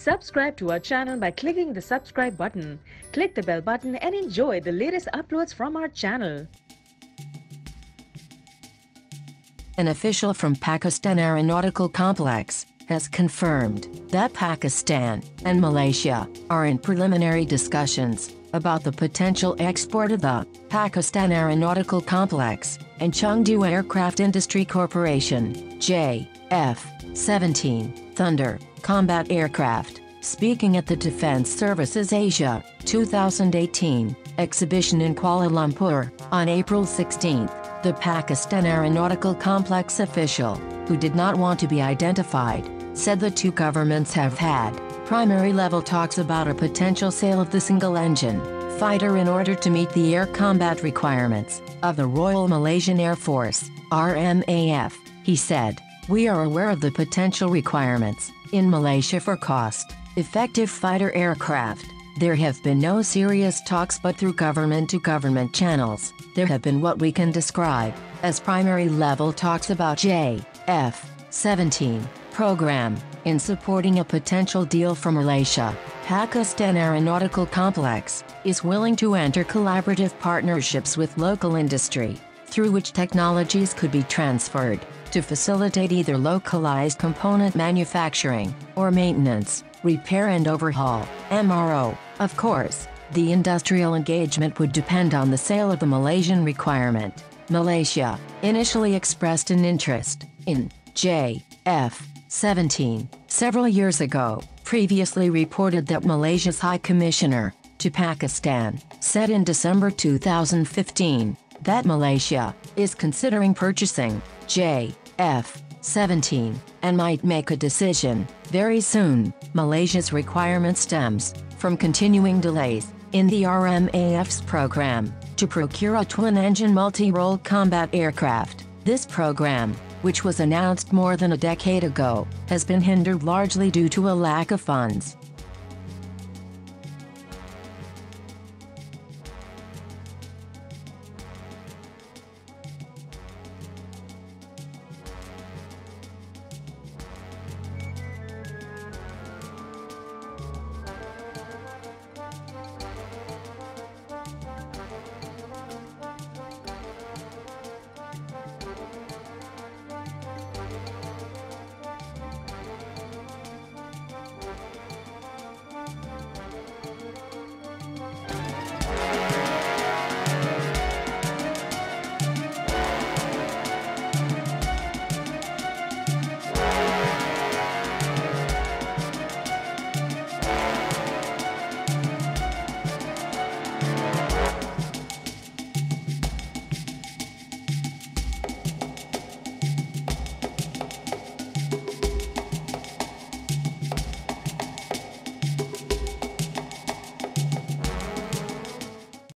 Subscribe to our channel by clicking the subscribe button. Click the bell button and enjoy the latest uploads from our channel. An official from Pakistan Aeronautical Complex has confirmed that Pakistan and Malaysia are in preliminary discussions about the potential export of the Pakistan Aeronautical Complex and Chengdu Aircraft Industry Corporation JF-17 Thunder combat aircraft. Speaking at the Defense Services Asia 2018 exhibition in Kuala Lumpur on April 16, the Pakistan Aeronautical Complex official, who did not want to be identified, said the two governments have had primary level talks about a potential sale of the single-engine fighter in order to meet the air combat requirements of the Royal Malaysian Air Force, RMAF, he said. We are aware of the potential requirements in Malaysia for cost-effective fighter aircraft. There have been no serious talks, but through government-to-government channels, there have been what we can describe as primary level talks about JF-17 program in supporting a potential deal for Malaysia. Pakistan Aeronautical Complex is willing to enter collaborative partnerships with local industry, through which technologies could be transferred to facilitate either localized component manufacturing or maintenance, repair and overhaul (MRO). Of course, the industrial engagement would depend on the sale of the Malaysian requirement. Malaysia initially expressed an interest in JF-17 several years ago, previously reported that Malaysia's High Commissioner to Pakistan said in December 2015 that Malaysia is considering purchasing JF-17 and might make a decision very soon. Malaysia's requirement stems from continuing delays in the RMAF's program to procure a twin-engine multi-role combat aircraft. This program, which was announced more than a decade ago, has been hindered largely due to a lack of funds.